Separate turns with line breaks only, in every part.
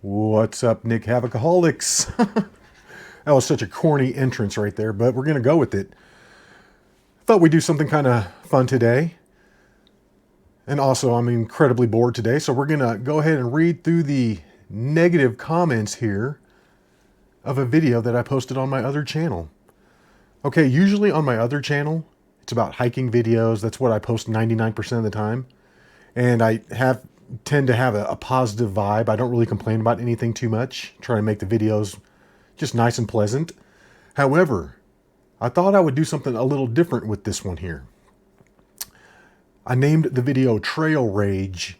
What's up, Nick Havocaholics? That was such a corny entrance right there, but we're going to go with it. Thought we'd do something kind of fun today. And also, I'm incredibly bored today, so we're going to go ahead and read through the negative comments here of a video that I posted on my other channel. Okay, usually on my other channel, it's about hiking videos. That's what I post 99% of the time. And I tend to have a positive vibe. I don't really complain about anything too much. Try to make the videos just nice and pleasant. However, I thought I would do something a little different with this one here. I named the video Trail Rage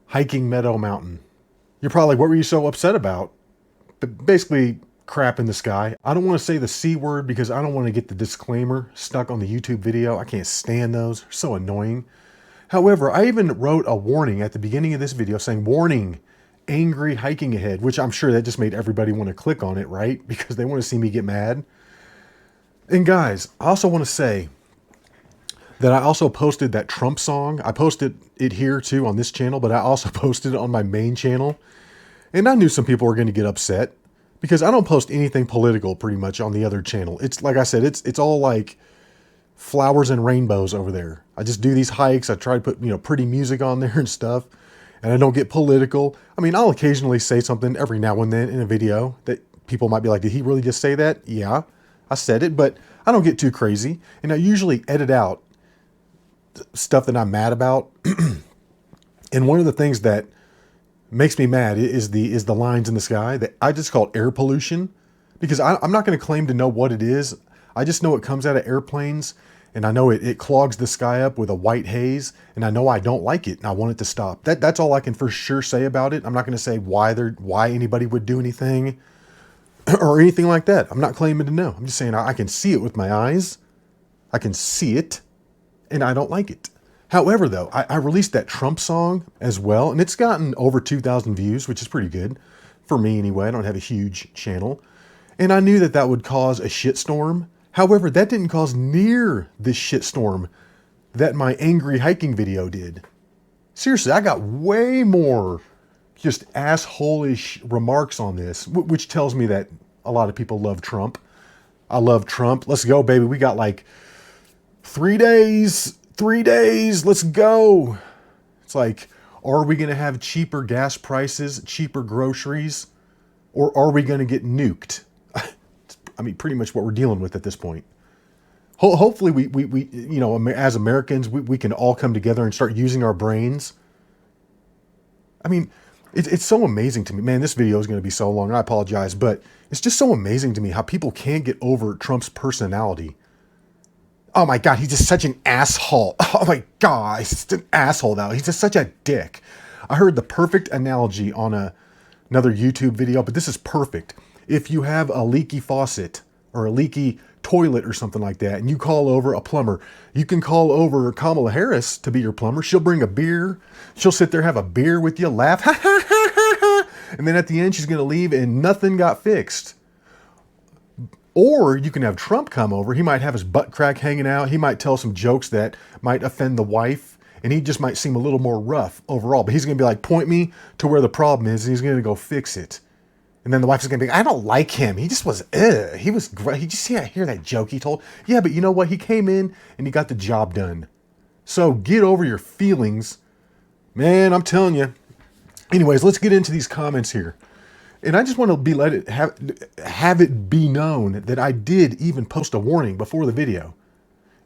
Hiking Meadow Mountain. You're probably like, what were you so upset about? But basically, crap in the sky. I don't want to say the C word because I don't want to get the disclaimer stuck on the YouTube video. I can't stand those. They're so annoying. However, I even wrote a warning at the beginning of this video saying, warning, angry hiking ahead, which I'm sure that just made everybody want to click on it, right? Because they want to see me get mad. And guys, I also want to say that I also posted that Trump song. I posted it here too on this channel, but I also posted it on my main channel. And I knew some people were going to get upset because I don't post anything political pretty much on the other channel. It's like I said, it's all like flowers and rainbows over there. I just do these hikes. I try to put, pretty music on there and stuff. And I don't get political. I mean, I'll occasionally say something every now and then in a video that people might be like, did he really just say that? Yeah, I said it, but I don't get too crazy. And I usually edit out stuff that I'm mad about. And one of the things that makes me mad is the lines in the sky that I just call air pollution, because I'm not going to claim to know what it is. I just know it comes out of airplanes, and I know it clogs the sky up with a white haze, and I know I don't like it, and I want it to stop. That's all I can for sure say about it. I'm not going to say why anybody would do anything or anything like that. I'm not claiming to know. I'm just saying I can see it with my eyes. I can see it, and I don't like it. However, though, I released that Trump song as well, and it's gotten over 2,000 views, which is pretty good for me anyway. I don't have a huge channel, and I knew that would cause a shitstorm. However, that didn't cause near the shitstorm that my angry hiking video did. Seriously, I got way more just asshole-ish remarks on this, which tells me that a lot of people love Trump. I love Trump. Let's go, baby. We got like 3 days. 3 days. Let's go. It's like, are we going to have cheaper gas prices, cheaper groceries, or are we going to get nuked? I mean, pretty much what we're dealing with at this point. Hopefully we as Americans, we can all come together and start using our brains. I mean, it's so amazing to me. Man, this video is going to be so long. I apologize, but it's just so amazing to me how people can't get over Trump's personality. Oh my God, he's just such an asshole. Oh my God, he's just an asshole now. He's just such a dick. I heard the perfect analogy on another YouTube video, but this is perfect. If you have a leaky faucet or a leaky toilet or something like that, and you call over a plumber, you can call over Kamala Harris to be your plumber. She'll bring a beer. She'll sit there, have a beer with you, laugh, ha, ha, ha, ha, ha. And then at the end, she's going to leave and nothing got fixed. Or you can have Trump come over. He might have his butt crack hanging out. He might tell some jokes that might offend the wife, and he just might seem a little more rough overall. But he's going to be like, point me to where the problem is, and he's going to go fix it. And then the wife's going to be like, I don't like him. He just was, he was great. He just, hear that joke he told? Yeah, but you know what? He came in and he got the job done. So get over your feelings. Man, I'm telling you. Anyways, let's get into these comments here. And I just want to have it be known that I did even post a warning before the video.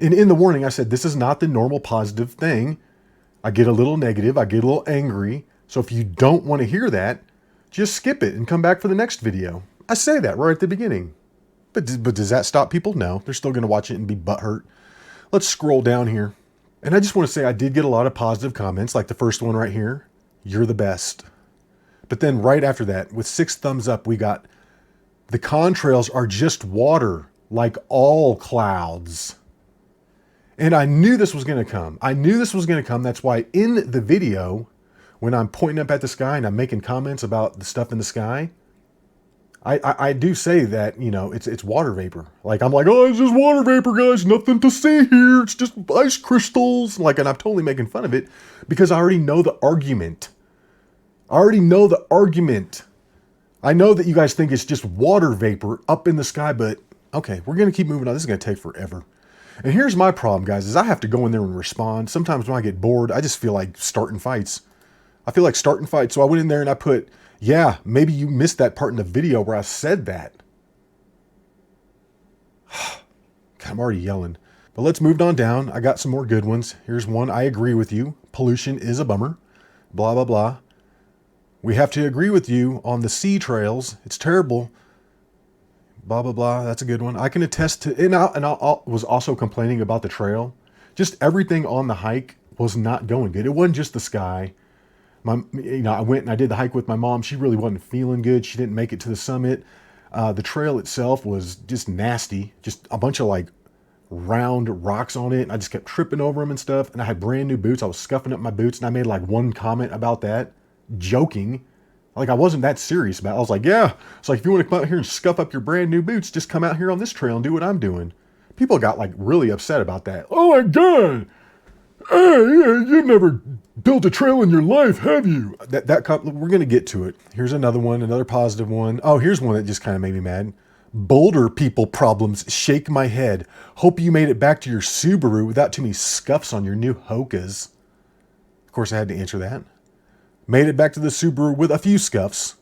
And in the warning, I said, this is not the normal positive thing. I get a little negative. I get a little angry. So if you don't want to hear that, just skip it and come back for the next video. I say that right at the beginning. But does that stop people? No, they're still going to watch it and be butthurt. Let's scroll down here. And I just want to say I did get a lot of positive comments, like the first one right here. You're the best. But then right after that, with 6 thumbs up, we got, the contrails are just water, like all clouds. And I knew this was going to come. I knew this was going to come. That's why in the video, when I'm pointing up at the sky and I'm making comments about the stuff in the sky, I do say that, it's water vapor. Like, I'm like, oh, it's just water vapor, guys. Nothing to see here. It's just ice crystals. Like, and I'm totally making fun of it because I already know the argument. I know that you guys think it's just water vapor up in the sky, but okay, we're going to keep moving on. This is going to take forever. And here's my problem, guys, is I have to go in there and respond. Sometimes when I get bored, I just feel like starting fights. So I went in there and I put, yeah, maybe you missed that part in the video where I said that. God, I'm already yelling. But let's move on down. I got some more good ones. Here's one. I agree with you. Pollution is a bummer. Blah, blah, blah. We have to agree with you on the sea trails. It's terrible. Blah, blah, blah. That's a good one. I can attest to, and I was also complaining about the trail. Just everything on the hike was not going good. It wasn't just the sky. I went and I did the hike with my mom. She really wasn't feeling good. She didn't make it to the summit. The trail itself was just nasty. Just a bunch of like round rocks on it. And I just kept tripping over them and stuff. And I had brand new boots. I was scuffing up my boots and I made like one comment about that, joking. Like I wasn't that serious about it. I was like, yeah. It's like, if you want to come out here and scuff up your brand new boots, just come out here on this trail and do what I'm doing. People got like really upset about that. Oh my God. Hey, you never built a trail in your life, have you? We're going to get to it. Here's another one, another positive one. Oh, here's one that just kind of made me mad. Boulder people problems shake my head. Hope you made it back to your Subaru without too many scuffs on your new Hokas. Of course, I had to answer that. Made it back to the Subaru with a few scuffs.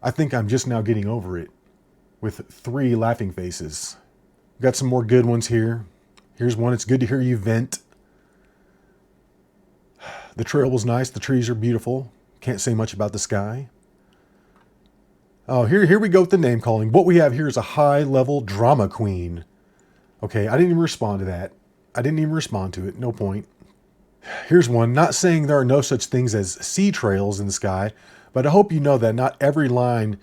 I think I'm just now getting over it. With 3 laughing faces. Got some more good ones here. Here's one. It's good to hear you vent. The trail was nice. The trees are beautiful. Can't say much about the sky. Oh, here we go with the name calling. What we have here is a high-level drama queen. Okay, I didn't even respond to that. I didn't even respond to it. No point. Here's one. Not saying there are no such things as sea trails in the sky, but I hope you know that not every line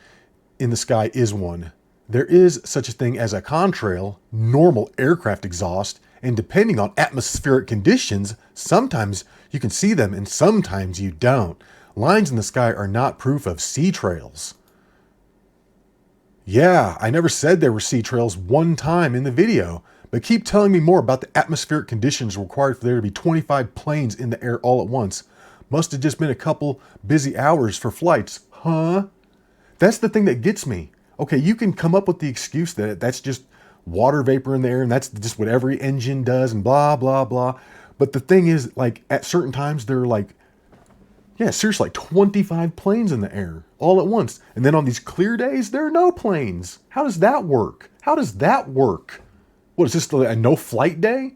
in the sky is one. There is such a thing as a contrail, normal aircraft exhaust, and depending on atmospheric conditions, sometimes you can see them and sometimes you don't. Lines in the sky are not proof of sea trails. Yeah, I never said there were sea trails one time in the video, but keep telling me more about the atmospheric conditions required for there to be 25 planes in the air all at once. Must have just been a couple busy hours for flights, huh? That's the thing that gets me. Okay, you can come up with the excuse that that's just water vapor in the air and that's just what every engine does and blah, blah, blah. But the thing is, like, at certain times, there are like, yeah, seriously, like 25 planes in the air all at once. And then on these clear days, there are no planes. How does that work? How does that work? What, is this a no-flight day?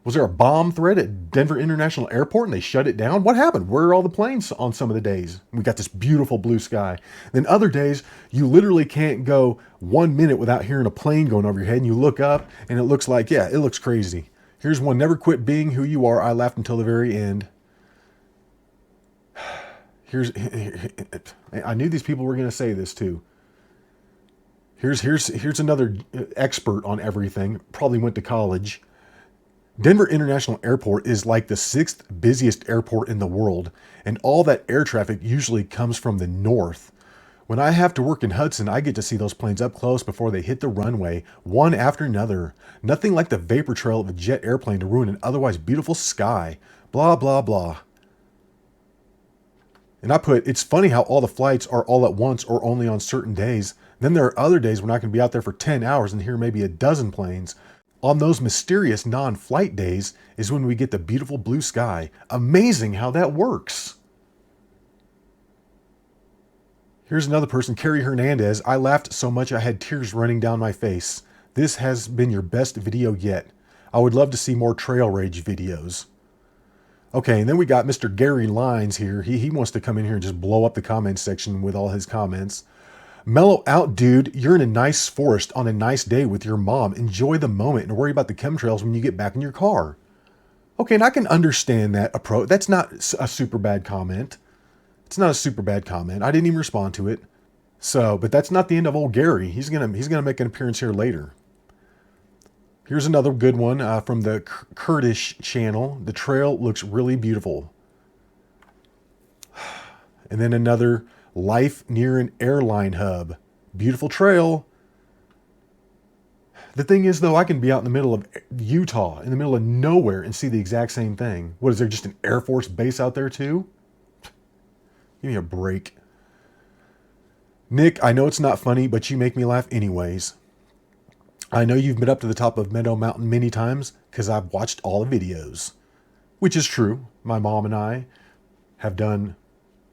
Was there a bomb threat at Denver International Airport and they shut it down? What happened? Where are all the planes on some of the days? We got this beautiful blue sky. Then other days, you literally can't go 1 minute without hearing a plane going over your head and you look up and it looks like, yeah, it looks crazy. Here's one. Never quit being who you are. I laughed until the very end. I knew these people were going to say this too. Here's another expert on everything. Probably went to college. Denver International Airport is like the 6th busiest airport in the world, and all that air traffic usually comes from the north. When I have to work in Hudson, I get to see those planes up close before they hit the runway, one after another. Nothing like the vapor trail of a jet airplane to ruin an otherwise beautiful sky. Blah, blah, blah. And I put, it's funny how all the flights are all at once or only on certain days. Then there are other days when I can be out there for 10 hours and hear maybe a dozen planes. On those mysterious non-flight days is when we get the beautiful blue sky. Amazing how that works. Here's another person, Carrie Hernandez. I laughed so much I had tears running down my face. This has been your best video yet. I would love to see more Trail Rage videos. Okay, and then we got Mr. Gary Lines here. He wants to come in here and just blow up the comment section with all his comments. Mellow out, dude. You're in a nice forest on a nice day with your mom. Enjoy the moment and worry about the chemtrails when you get back in your car. Okay, and I can understand that approach. That's not a super bad comment. It's not a super bad comment. I didn't even respond to it. So, but that's not the end of old Gary. He's gonna make an appearance here later. Here's another good one from the Kurdish channel. The trail looks really beautiful. And then another, life near an airline hub. Beautiful trail. The thing is, though, I can be out in the middle of Utah, in the middle of nowhere, and see the exact same thing. What, is there just an Air Force base out there, too? Give me a break. Nick, I know it's not funny, but you make me laugh anyways. I know you've been up to the top of Meadow Mountain many times because I've watched all the videos. Which is true. My mom and I have done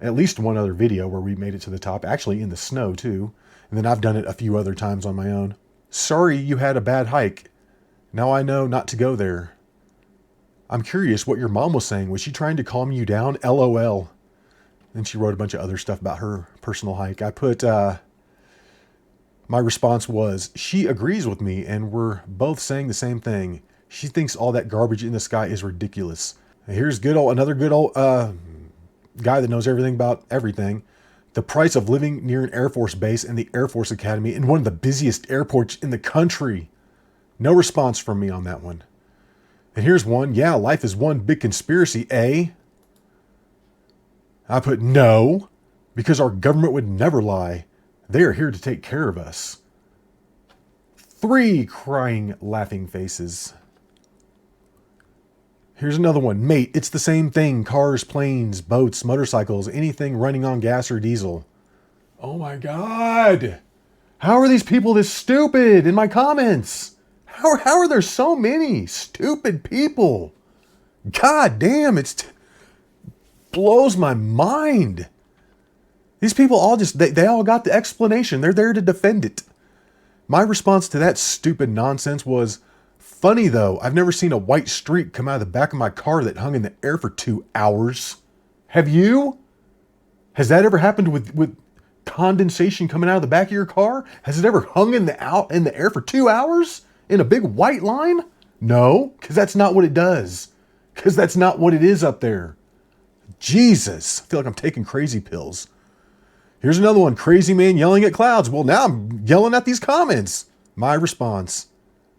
at least one other video where we made it to the top, actually in the snow too. And then I've done it a few other times on my own. Sorry you had a bad hike. Now I know not to go there. I'm curious what your mom was saying. Was she trying to calm you down? LOL. Then she wrote a bunch of other stuff about her personal hike. I put, my response was, she agrees with me and we're both saying the same thing. She thinks all that garbage in the sky is ridiculous. And here's another good old guy that knows everything about everything. The price of living near an Air Force base and the Air Force Academy in one of the busiest airports in the country. No response from me on that one. And here's one. Yeah, life is one big conspiracy, eh? I put no, because our government would never lie. They are here to take care of us. 3 crying, laughing faces. Here's another one. Mate, it's the same thing. Cars, planes, boats, motorcycles, anything running on gas or diesel. Oh my God. How are these people this stupid in my comments? How are there so many stupid people? God damn, blows my mind. These people all they all got the explanation. They're there to defend it. My response to that stupid nonsense was, funny though, I've never seen a white streak come out of the back of my car that hung in the air for 2 hours. Have you? Has that ever happened with condensation coming out of the back of your car? Has it ever hung in the air for 2 hours in a big white line? No, because that's not what it does. Because that's not what it is up there. Jesus, I feel like I'm taking crazy pills. Here's another one. Crazy man yelling at clouds. Well, now I'm yelling at these comments. My response.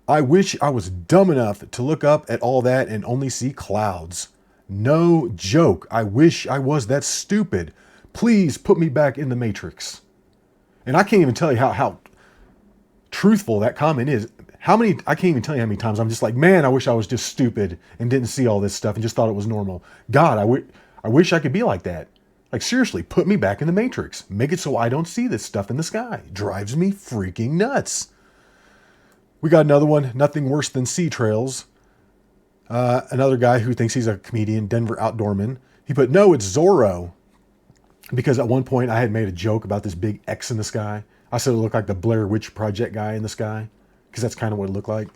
I wish I was dumb enough to look up at all that and only see clouds. No joke. I wish I was that stupid. Please put me back in the Matrix. And I can't even tell you how truthful that comment is. I can't even tell you how many times I'm just like, man, I wish I was just stupid and didn't see all this stuff and just thought it was normal. God, I wish I could be like that. Like, seriously, put me back in the Matrix. Make it so I don't see this stuff in the sky. Drives me freaking nuts. We got another one. Nothing worse than sea trails. Another guy who thinks he's a comedian, Denver Outdoorman. He put, no, it's Zorro. Because at one point I had made a joke about this big X in the sky. I said it looked like the Blair Witch Project guy in the sky. Because that's kind of what it looked like.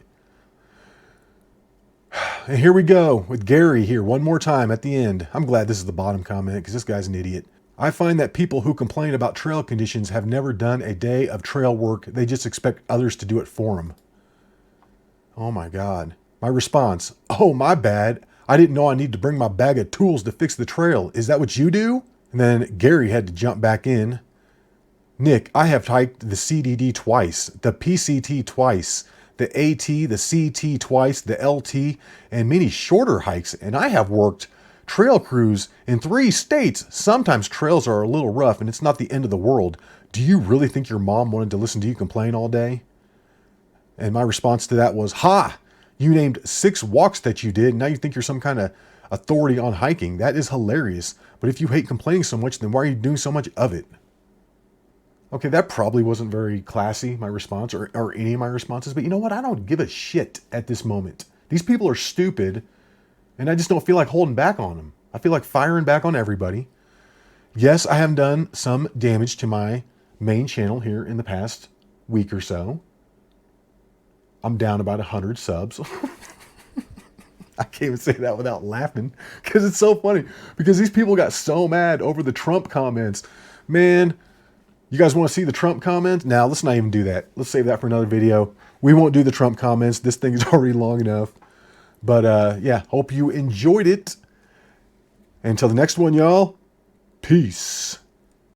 And here we go with Gary here one more time at the end. I'm glad this is the bottom comment because this guy's an idiot. I find that people who complain about trail conditions have never done a day of trail work. They just expect others to do it for them. Oh my God. My response. Oh, my bad. I didn't know I need to bring my bag of tools to fix the trail. Is that what you do? And then Gary had to jump back in. Nick, I have hiked the CDD twice, the PCT twice, the AT, the CT twice, the LT, and many shorter hikes. And I have worked trail crews in 3 states. Sometimes trails are a little rough and it's not the end of the world. Do you really think your mom wanted to listen to you complain all day? And my response to that was, ha, you named 6 walks that you did. Now you think you're some kind of authority on hiking. That is hilarious. But if you hate complaining so much, then why are you doing so much of it? Okay, that probably wasn't very classy, my response, or any of my responses. But you know what? I don't give a shit at this moment. These people are stupid, and I just don't feel like holding back on them. I feel like firing back on everybody. Yes, I have done some damage to my main channel here in the past week or so. I'm down about 100 subs. I can't even say that without laughing because it's so funny. Because these people got so mad over the Trump comments. Man, you guys want to see the Trump comments? Now, let's not even do that. Let's save that for another video. We won't do the Trump comments. This thing is already long enough. But yeah, hope you enjoyed it. Until the next one, y'all. Peace.